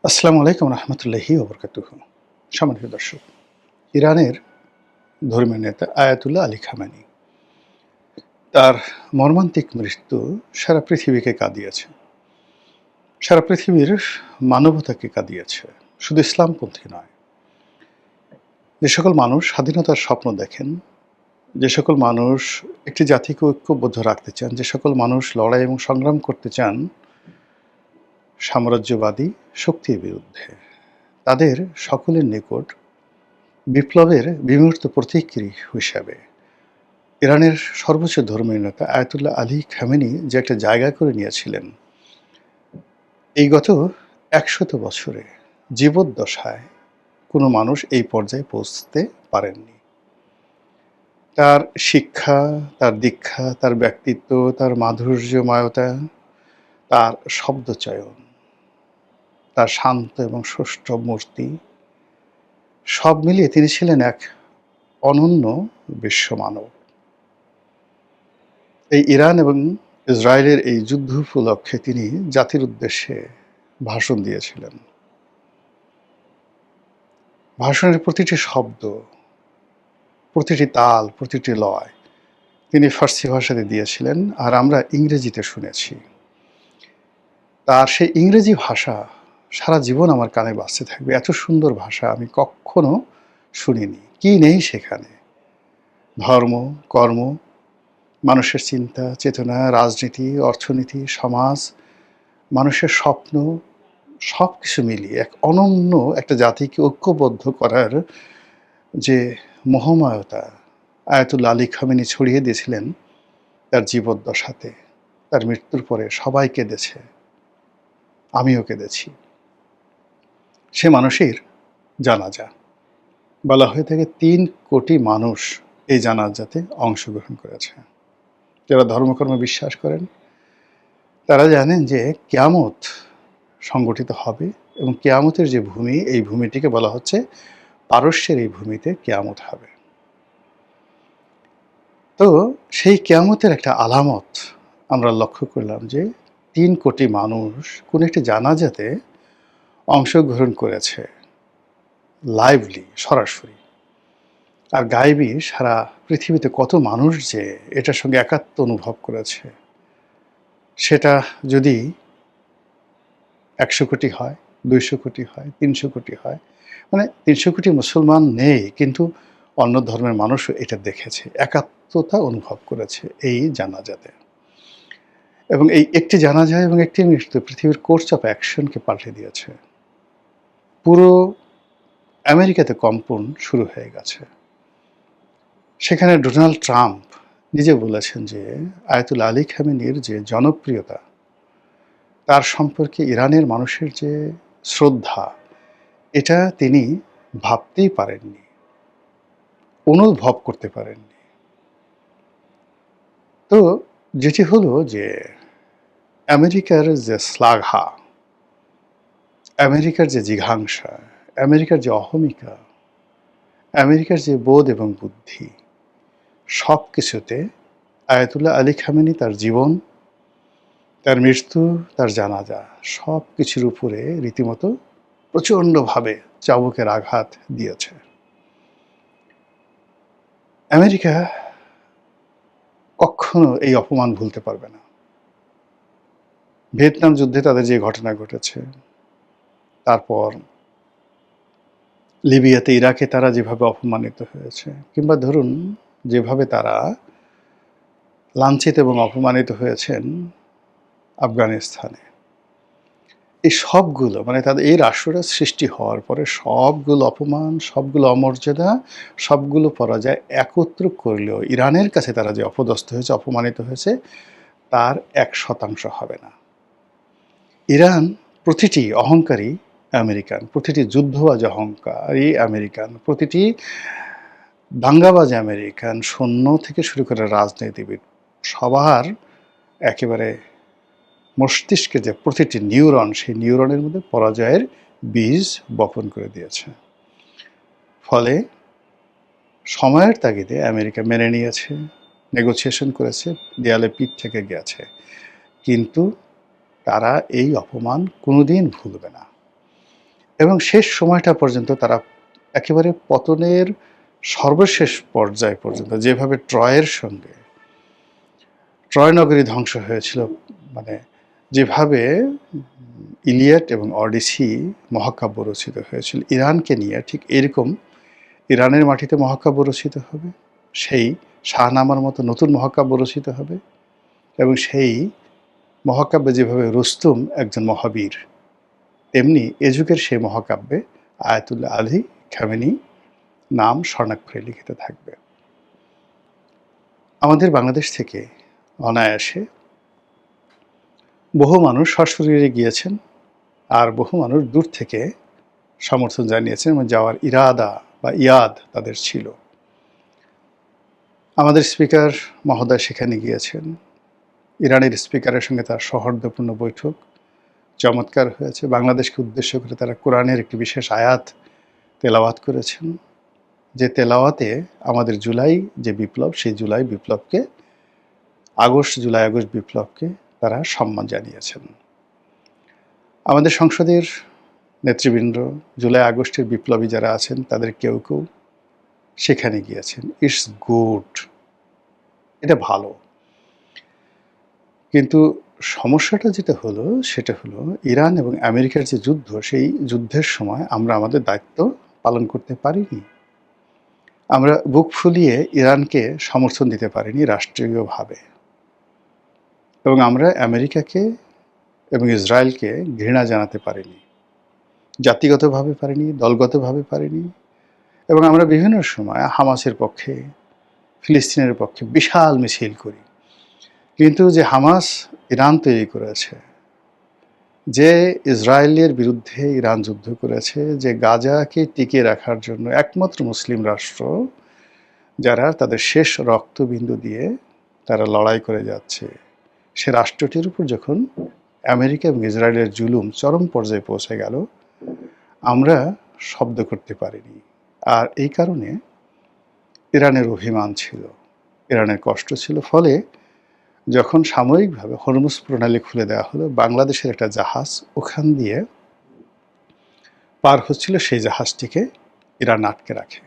আসসালামু আলাইকুম রহমতুল্লাহি ওবরকাতুহু। সম্মানিত দর্শক, ইরানের ধর্মীয় নেতা আয়াতুল্লাহ আলী খামেনি তার মর্মান্তিক মৃত্যু সারা পৃথিবীকে কাঁদিয়েছে, সারা পৃথিবীর মানবতাকে কাঁদিয়েছে। শুধু ইসলামপন্থী নয়, যে সকল মানুষ স্বাধীনতার স্বপ্ন দেখেন, যে সকল মানুষ একটি জাতিকে ঐক্যবদ্ধ রাখতে চান, যে সকল মানুষ লড়াই এবং সংগ্রাম করতে চান সাম্রাজ্যবাদী শক্তির বিরুদ্ধে, তাদের সকলের নিকট বিপ্লবের বিমূর্ত প্রতিক্রিয়া হিসাবে ইরানের সর্বোচ্চ ধর্মীয় নেতা আয়াতুল্লাহ আলী খামেনি যে একটা জায়গা করে নিয়েছিলেন, এই গত ১০০ বছরে জীবদ্দশায় কোনো মানুষ এই পর্যায়ে পৌঁছতে পারেননি। তার শিক্ষা, তার দীক্ষা, তার ব্যক্তিত্ব, তার মাধুর্যময়তা, তার শব্দচয়ন, তার শান্ত এবং সুষ্ঠু মূর্তি, সব মিলিয়ে তিনি ছিলেন এক অনন্য বিশ্বমানব। এই ইরান এবং ইসরায়েলের এই যুদ্ধ উপলক্ষে তিনি জাতির উদ্দেশ্যে ভাষণ দিয়েছিলেন। ভাষণের প্রতিটি শব্দ, প্রতিটি তাল, প্রতিটি লয় তিনি ফার্সি ভাষাতে দিয়েছিলেন, আর আমরা ইংরেজিতে শুনেছি। তার সেই ইংরেজি ভাষা সারা জীবন আমার কানে বাজতে থাকবে। এত সুন্দর ভাষা আমি কখনো শুনিনি। কি নেই সেখানে? ধর্ম, কর্ম, মানুষের চিন্তা চেতনা, রাজনীতি, অর্থনীতি, সমাজ, মানুষের স্বপ্ন, সব কিছু মিলিয়ে এক অনন্য একটা জাতিকে ঐক্যবদ্ধ করার যে মহাময়তা আয়াতুল্লাহ আলী খামেনি ছড়িয়ে দিয়েছিলেন তার জীবদ্দশাতে। তার মৃত্যুর পরে সবাই কেঁদেছে, আমিও কেঁদেছি। সে মানুষের জানাজা বলা হয়ে থাকে ৩ কোটি মানুষ এই জানাজাতে অংশগ্রহণ করেছে। যারা ধর্মকর্মে বিশ্বাস করেন তারা জানেন যে কিয়ামত সংগঠিত হবে, এবং কিয়ামতের যে ভূমি, এই ভূমিটিকে বলা হচ্ছে পারস্যের এই ভূমিতে কিয়ামত হবে। তো সেই কিয়ামতের একটা আলামত আমরা লক্ষ্য করলাম যে ৩ কোটি মানুষ কোন একটি জানাজাতে অংশগ্রহণ করেছে, লাইভলি, সরাসরি। আর গায়েবী সারা পৃথিবীতে কত মানুষ যে এটার সঙ্গে একাত্ম অনুভব করেছে, সেটা যদি ১০০ কোটি হয়, ২০০ কোটি হয়, ৩০০ কোটি হয়, মানে ৩০০ কোটি মুসলমান নেই, কিন্তু অন্য ধর্মের মানুষও এটা দেখেছে, একাত্মতা অনুভব করেছে এই জানাজাতে। এবং এই একটি জানাজা এবং একটি মৃত্যু পৃথিবীর কোর্স অফ অ্যাকশনকে পাল্টে দিয়েছে। পুরো আমেরিকাতে কম্পন শুরু হয়ে গেছে। সেখানে ডোনাল্ড ট্রাম্প নিজে বলেছেন যে আয়াতুল্লাহ আলী খামেনির যে জনপ্রিয়তা, তার সম্পর্কে ইরানের মানুষের যে শ্রদ্ধা, এটা তিনি ভাবতেই পারেননি, অনুভব করতে পারেননি। তো যেটি হলো যে আমেরিকার যে শ্লাঘা, আমেরিকার যে জিঘাংসা, আমেরিকার যে অহমিকা, আমেরিকার যে বোধ এবং বুদ্ধি, সব কিছুতে আয়াতুল্লাহ আলী খামেনি তার জীবন, তার মৃত্যু, তার জানাজা, সব কিছুর উপরে রীতিমতো প্রচণ্ডভাবে চাবুকের আঘাত দিয়েছে। আমেরিকা কখনো এই অপমান ভুলতে পারবে না। ভিয়েতনাম যুদ্ধে তাদের যে ঘটনা ঘটেছে, তারপর লিবিয়াতে, ইরাকে তারা যেভাবে অপমানিত হয়েছে, কিংবা ধরুন যেভাবে তারা লাঞ্ছিত এবং অপমানিত হয়েছেন আফগানিস্তানে, এই সবগুলো, মানে তাদের এই রাষ্ট্রটা সৃষ্টি হওয়ার পরে সবগুলো অপমান, সবগুলো অমর্যাদা, সবগুলো পরাজয় একত্র করলেও ইরানের কাছে তারা যে অপদস্থ হয়েছে, অপমানিত হয়েছে, তার ১% হবে না। ইরান প্রতিটি অহংকারী আমেরিকান, প্রতিটি যুদ্ধবাজ অহংকারী আমেরিকান, প্রতিটি দাঙ্গাবাজ আমেরিকান, সৈন্য থেকে শুরু করে রাজনীতিবিদ, সবার একেবারে মস্তিষ্কে যে প্রতিটি নিউরন, সেই নিউরনের মধ্যে পরাজয়ের বীজ বপন করে দিয়েছে। ফলে সময়ের তাগিদে আমেরিকা মেনে নিয়েছে, নেগোসিয়েশন করেছে, দেয়ালে পিঠ থেকে গেছে, কিন্তু তারা এই অপমান কোনোদিন ভুলবে না। এবং শেষ সময়টা পর্যন্ত তারা একেবারে পতনের সর্বশেষ পর্যায় পর্যন্ত যেভাবে ট্রয় নগরী ধ্বংস হয়েছিল, মানে যেভাবে ইলিয়াড এবং অডিসি মহাকাব্য রচিত হয়েছিল ইরানকে নিয়ে, ঠিক এরকম ইরানের মাটিতে মহাকাব্য রচিত হবে, সেই শাহনামার মতো নতুন মহাকাব্য রচিত হবে। এবং সেই মহাকাব্যে যেভাবে রুস্তুম একজন মহাবীর, তেমনি এ যুগের সেই মহাকাব্যে আয়াতুল্লাহ আলী খামেনি নাম স্বর্ণাক্ষরে লিখিত থাকবে। আমাদের বাংলাদেশ থেকে অনায়াসে বহু মানুষ সশরীরে গিয়েছেন, আর বহু মানুষ দূর থেকে সমর্থন জানিয়েছেন এবং যাওয়ার ইরাদা বা ইয়াদ তাদের ছিল। আমাদের স্পিকার মহোদয় সেখানে গিয়েছেন। ইরানের স্পিকারের সঙ্গে তার সৌহার্দ্যপূর্ণ বৈঠক চমৎকার হয়েছে। বাংলাদেশকে উদ্দেশ্য করে তারা কোরআনের একটি বিশেষ আয়াত তেলাওয়াত করেছেন, যে তেলাওয়াতে আমাদের জুলাই যে বিপ্লব, সেই জুলাই আগস্ট বিপ্লবকে তারা সম্মান জানিয়েছেন। আমাদের সংসদের নেতৃবৃন্দ, জুলাই আগস্টের বিপ্লবী যারা আছেন, তাদের কেউ কেউ সেখানে গিয়েছেন। ইটস গুড, এটা ভালো। কিন্তু সমস্যাটা যেটা হলো সেটা হলো ইরান এবং আমেরিকার যে যুদ্ধ, সেই যুদ্ধের সময় আমরা আমাদের দায়িত্ব পালন করতে পারিনি। আমরা বুক ফুলিয়ে ইরানকে সমর্থন দিতে পারিনি রাষ্ট্রীয়ভাবে, এবং আমরা আমেরিকাকে এবং ইসরায়েলকে ঘৃণা জানাতে পারিনি, জাতিগতভাবে পারিনি, দলগতভাবে পারিনি। এবং আমরা বিভিন্ন সময় হামাসের পক্ষে, ফিলিস্তিনের পক্ষে বিশাল মিছিল করি। কিন্তু যে হামাস ইরান তৈরি করেছে, যে ইসরায়েলের বিরুদ্ধে ইরান যুদ্ধ করেছে, যে গাজাকে টিকিয়ে রাখার জন্য একমাত্র মুসলিম রাষ্ট্র যারা তাদের শেষ রক্তবিন্দু দিয়ে তারা লড়াই করে যাচ্ছে, সে রাষ্ট্রটির উপর যখন আমেরিকা এবং ইসরায়েলের জুলুম চরম পর্যায়ে পৌঁছে গেল, আমরা শব্দ করতে পারিনি। আর এই কারণে ইরানের অভিমান ছিল, ইরানের কষ্ট ছিল। ফলে যখন সাময়িকভাবে হরমুজ প্রণালী খুলে দেওয়া হলো, বাংলাদেশের একটা জাহাজ ওখান দিয়ে পার হচ্ছিল, সেই জাহাজটিকে ইরান আটকে রাখে।